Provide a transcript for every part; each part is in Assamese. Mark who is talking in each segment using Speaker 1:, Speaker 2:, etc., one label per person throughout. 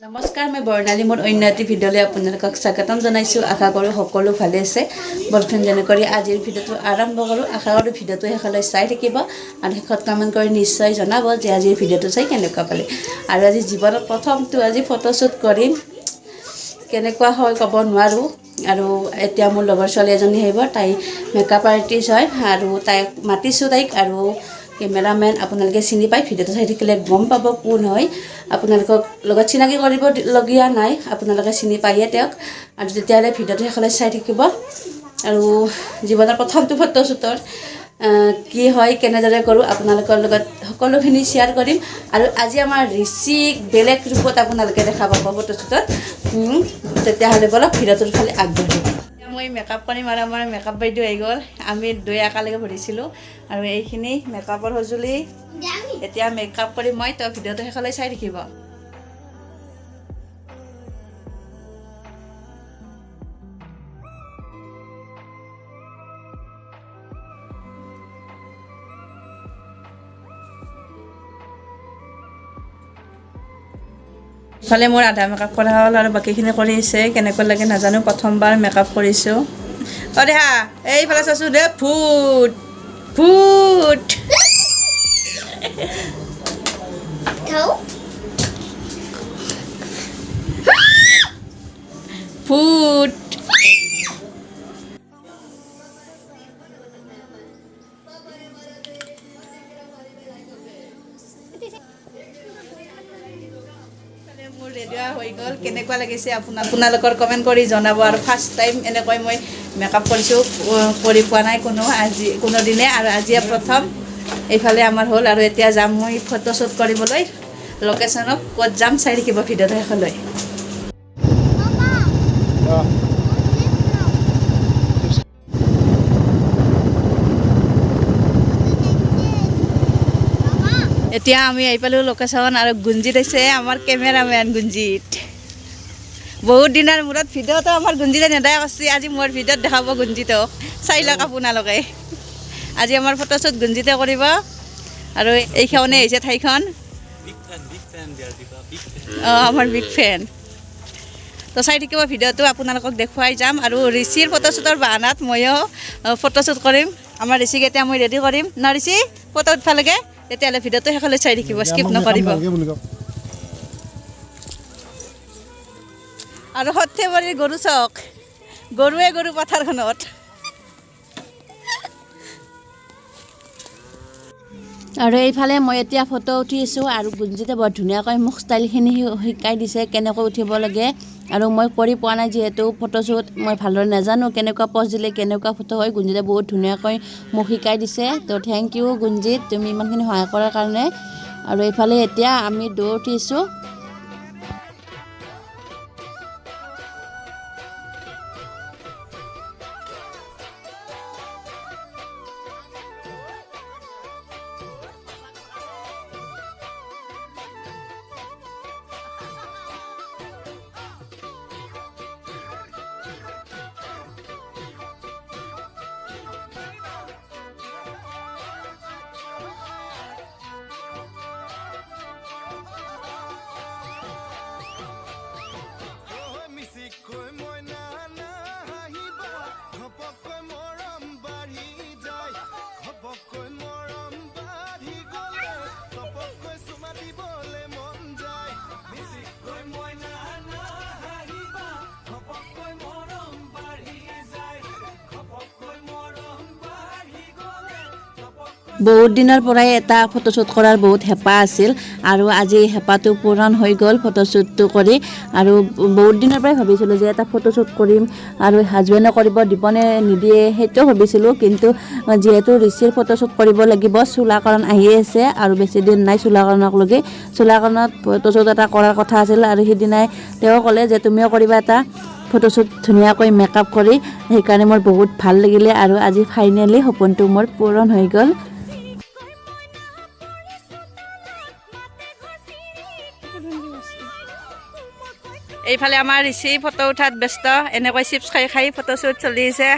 Speaker 1: নমস্কাৰ, মই বৰ্ণালী মোৰ অন্য এটি ভিডিঅ'লৈ আপোনালোকক স্বাগতম জনাইছোঁ। আশা কৰোঁ সকলো ভালে আছে। বলফ্ৰেণ্ড যেনে কৰি আজিৰ ভিডিঅ'টো আৰম্ভ কৰোঁ। আশা কৰোঁ ভিডিঅ'টো শেষলৈ চাই থাকিব আৰু শেষত কমেণ্ট কৰি নিশ্চয় জনাব যে আজিৰ ভিডিঅ'টো চাই কেনেকুৱা পালে। আৰু আজি জীৱনত প্ৰথমটো আজি ফটোশ্বুট কৰিম, কেনেকুৱা হয় ক'ব নোৱাৰোঁ। আৰু এতিয়া মোৰ লগৰ ছোৱালী এজনী আহিব, তাই মেকআপ আৰ্টিষ্ট হয় আৰু তাইক মাতিছোঁ আৰু কেমেৰামেন আপোনালোকে চিনি পায়, ভিডিঅ'টো চাই থাকিলে গম পাব কোন হয়। আপোনালোকক লগত চিনাকি কৰিবলগীয়া নাই, আপোনালোকে চিনি পায়ে তেওঁক। আৰু তেতিয়াহ'লে ভিডিঅ'টো শেষলৈ চাই থাকিব। আৰু জীৱনৰ প্ৰথমটো ফটোশ্বুটৰ কি হয়, কেনেদৰে কৰোঁ আপোনালোকৰ লগত সকলোখিনি শ্বেয়াৰ কৰিম। আৰু আজি আমাৰ ঋষিক বেলেগ ৰূপত আপোনালোকে দেখা পাব ফটোশ্বুটত। তেতিয়াহ'লে বলক ভিডিঅ'টোৰ ফালে আগবাঢ়ো। মই মেকআপ কৰিম আৰু আমাৰ মেকআপ বাইদেউ আহি গ'ল। আমি দুই একেলগে ভৰিছিলোঁ আৰু এইখিনি মেকআপৰ সঁজুলি। এতিয়া মেকআপ কৰিম মই, তো ভিডিঅ'টো শেষলৈ চাই থাকিব। ইফালে মোৰ আধা মেকআপ কৰা হ'ল আৰু বাকীখিনি কৰি আছে। কেনেকুৱা লাগে নাজানো, প্ৰথমবাৰ মেকআপ কৰিছোঁ। দেহা এইফালে চাইছোঁ দে, ভূত ভূত ভূত। মোৰ ৰেডি হৈ গ'ল। কেনেকুৱা লাগিছে আপোনালোকৰ কমেণ্ট কৰি জনাব। আৰু ফাৰ্ষ্ট টাইম এনেকৈ মই মেকআপ কৰিছোঁ, কৰি পোৱা নাই কোনো দিনে, আৰু আজিয়ে প্ৰথম। এইফালে আমাৰ হ'ল আৰু এতিয়া যাম মই ফটোশ্বুট কৰিবলৈ লোকেশ্যনত। ক'ত যাম চাই থাকিব ভিডিঅ'টো শেষলৈ। এতিয়া আমি আহি পালোঁ লোকেশ্যন, আৰু গুঞ্জিত আছে আমাৰ কেমেৰামেন গুঞ্জিত। বহুত দিনৰ মূৰত ভিডিঅ'টো আমাৰ গুঞ্জিতে নেদাই কৰিছে। আজি মোৰ ভিডিঅ'ত দেখাব গুঞ্জিতক, চাই লওক আপোনালোকে। আজি আমাৰ ফটোশ্বুট গুঞ্জিতে কৰিব। আৰু এইখনে হৈছে ঠাইখন। আমাৰ বিগ ফেন। তো চাই থাকিব ভিডিঅ'টো, আপোনালোকক দেখুৱাই যাম। আৰু ঋষিৰ ফটোশ্বুটৰ বাহানাত ময়ো ফটোশ্বুট কৰিম। আমাৰ ঋষিক এতিয়া মই ৰেডি কৰিম ন ঋষি, ফটো উঠিব লাগে। তেতিয়াহ'লে ভিডিঅ'টো শেষলৈ চাই থাকিব, স্কিপ নকৰিব। আৰু সৰ্থেবাৰীৰ গৰু চক, গৰুৱে গৰু পথাৰখনত। আৰু এইফালে মই এতিয়া ফটো উঠিছোঁ, আৰু গুঞ্জিতে বৰ ধুনীয়াকৈ মোক ষ্টাইলখিনি শিকাই দিছে, কেনেকৈ উঠিব লাগে। আৰু মই কৰি পোৱা নাই যিহেতু ফটোশ্বুট, মই ভালদৰে নাজানো কেনেকুৱা প'জ দিলে কেনেকুৱা ফটো হয়। গুঞ্জিতে বহুত ধুনীয়াকৈ মোক শিকাই দিছে, তো থেংক ইউ গুঞ্জিত, তুমি ইমানখিনি সহায় কৰাৰ কাৰণে। আৰু এইফালে এতিয়া আমি দৌৰ উঠিছোঁ। বহুত দিনৰ পৰাই এটা ফটোশ্বুট কৰাৰ বহুত হেঁপাহ আছিল, আৰু আজি হেঁপাহটো পূৰণ হৈ গ'ল ফটোশ্বুটটো কৰি। আৰু বহুত দিনৰ পৰাই ভাবিছিলোঁ যে এটা ফটোশ্বুট কৰিম, আৰু হাজবেণ্ডে কৰিব দিবনে নিদিয়ে সেইটোও ভাবিছিলোঁ। কিন্তু যিহেতু ঋষিৰ ফটোশ্বুট কৰিব লাগিব, চুলাকৰণ আহি আছে আৰু বেছি দিন নাই চুলাকৰণক লগি। চুলাকৰণত ফটোশ্বুট এটা কৰাৰ কথা আছিল, আৰু সিদিনাই তেওঁ ক'লে যে তুমিও কৰিবা এটা ফটোশ্বুট ধুনীয়াকৈ মেকআপ কৰি। সেইকাৰণে মোৰ বহুত ভাল লাগিলে, আৰু আজি ফাইনেলি সপোনটো মোৰ পূৰণ হৈ গ'ল। এইফালে আমাৰ ঋষি ফটো উঠাত ব্যস্ত, এনেকৈ চিপছ খাই খাই ফটোশ্বুট চলি আছে।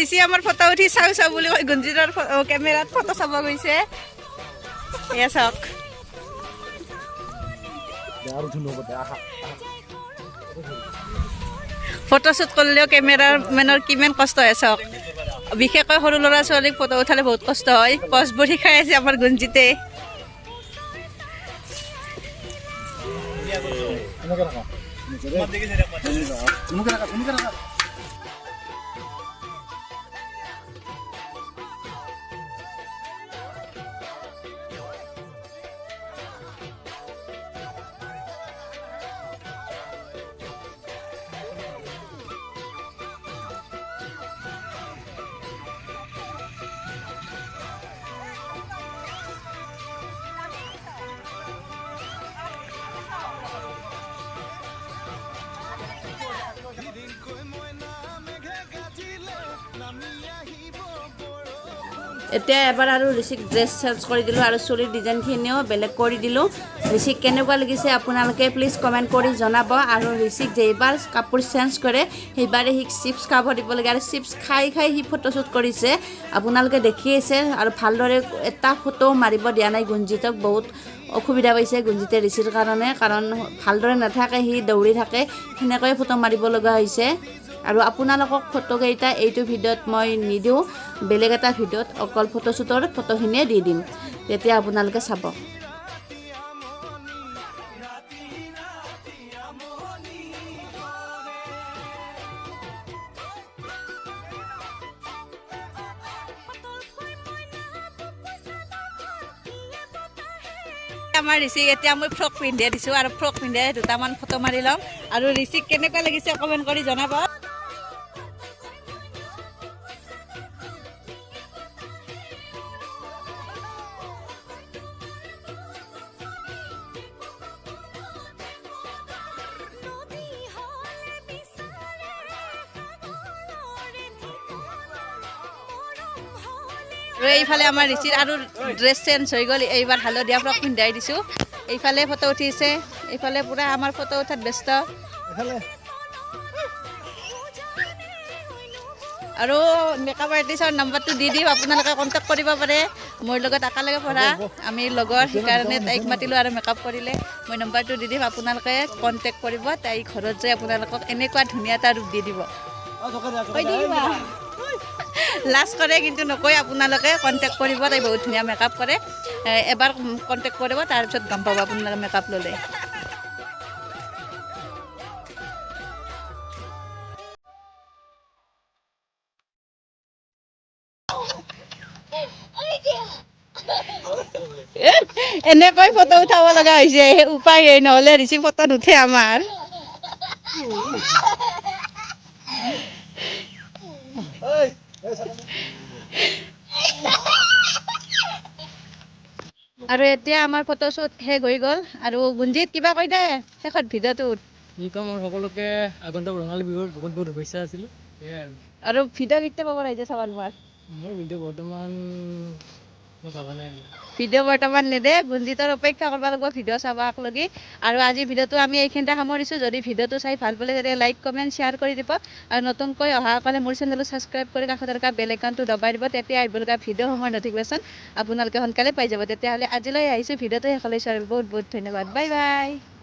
Speaker 1: ঋষি আমাৰ ফটো উঠি চাওঁ চাওঁ বুলি কৈ গুঞ্জিতৰ কেমেৰাত ফটো চাব গৈছে এয়া চাওক ফটোশ্বুট কৰিলেও কেমেৰাৰ মেনৰ কিমান কষ্ট হয় চাওক বিশেষকৈ সৰু ল'ৰা ছোৱালীক ফটো উঠালে বহুত কষ্ট হয় পজবোৰ শিকাই আছে আমাৰ গুঞ্জিতে এতিয়া এবাৰ আৰু ঋষিক ড্ৰেছ চেঞ্জ কৰি দিলোঁ আৰু চুলিৰ ডিজাইনখিনিও বেলেগ কৰি দিলোঁ ঋষিক কেনেকুৱা লাগিছে আপোনালোকে প্লিজ কমেণ্ট কৰি জনাব আৰু ঋষিক যেইবাৰ কাপোৰ চেঞ্জ কৰে সেইবাৰে সি চিপছ খাব দিব লাগে আৰু চিপছ খাই খাই সি ফটোশ্বুট কৰিছে আপোনালোকে দেখি আছে আৰু ভালদৰে এটা ফটো মাৰিব দিয়া নাই গুঞ্জিতক বহুত অসুবিধা পাইছে গুঞ্জিতে ঋষিৰ কাৰণে কাৰণ ভালদৰে নাথাকে সি দৌৰি থাকে সেনেকৈয়ে ফটো মাৰিব লগা হৈছে আৰু আপোনালোকক ফটোকেইটা এইটো ভিডিঅ'ত মই নিদিওঁ বেলেগ এটা ভিডিঅ'ত অকল ফটোশ্বুটৰ ফটোখিনিয়ে দি দিম তেতিয়া আপোনালোকে চাব আমাৰ ঋষিক এতিয়া মই ফ্ৰক পিন্ধাই দিছোঁ আৰু ফ্ৰক পিন্ধাই দুটামান ফটো মাৰি ল'ম আৰু ঋষিক কেনেকুৱা লাগিছে কমেণ্ট কৰি জনাব আৰু এইফালে আমাৰ ঋষিৰ আৰু ড্ৰেছ চেঞ্জ হৈ গ'ল এইবাৰ হালধীয়া ফ্ৰক পিন্ধাই দিছোঁ এইফালে ফটো উঠিছে এইফালে পূৰা আমাৰ ফটো উঠাত ব্যস্ত আৰু মেকআপ আৰ্টিষ্টৰ নম্বৰটো দি দিম আপোনালোকে কণ্টেক্ট কৰিব পাৰে মোৰ লগত একেলগে পঢ়া আমি লগৰ সেইকাৰণে তাইক মাতিলোঁ আৰু মেকআপ কৰিলে মই নম্বৰটো দি দিম আপোনালোকে কণ্টেক্ট কৰিব তাই ঘৰত যাই আপোনালোকক এনেকুৱা ধুনীয়া এটা ৰূপ দি দিব লাজ কৰে কিন্তু নকয় আপোনালোকে কণ্টেক্ট কৰিব তাই বহুত ধুনীয়া মেকআপ কৰে এবাৰ কণ্টেক্ট কৰিব তাৰপিছত গম পাব আপোনালোকে মেকআপ ল'লে এনেকৈ ফটো উঠাব লগা হৈছে উপায় নহ'লে ঋষি ফটো নুঠে আমাৰ আৰু এতিয়া আমাৰ ফটোশ্বুট শেষ হৈ গ'ল আৰু গুঞ্জিত কিবা কৈ দে শেষত ভিডিঅ'টোত
Speaker 2: কি ক'ম আৰু সকলোকে আগন্তুক ৰঙালী বিহুৰ বহুত বহুত শুভেচ্ছা আছিলোঁ
Speaker 1: আৰু ভিডিঅ' কেতিয়া পাব ৰাইজে চাব তোমাৰ
Speaker 2: মোৰ ভিডিঅ' বৰ্তমান মই ভাবা নাই
Speaker 1: ভিডিঅ' বৰ্তমান নেদে গুঞ্জিতৰ অপেক্ষা কৰিব লাগিব ভিডিঅ' চাবাক লগি আৰু আজি ভিডিঅ'টো আমি এইখিনিতে সামৰিছোঁ যদি ভিডিঅ'টো চাই ভাল পালে তেতিয়া লাইক কমেণ্ট শ্বেয়াৰ কৰি দিব আৰু নতুনকৈ অহাসকলে মোৰ চেনেলটো ছাবস্ক্ৰাইব কৰি কাষত থকা বেল আইকনটো দবাই দিব তেতিয়া আহিব লগা ভিডিঅ'সমূহৰ নটিফিকেশ্যন আপোনালোকে সোনকালে পাই যাব তেতিয়াহ'লে আজিলৈ আহিছোঁ ভিডিঅ'টো শেষলৈ চোৱাৰ বহুত বহুত ধন্যবাদ বাই বাই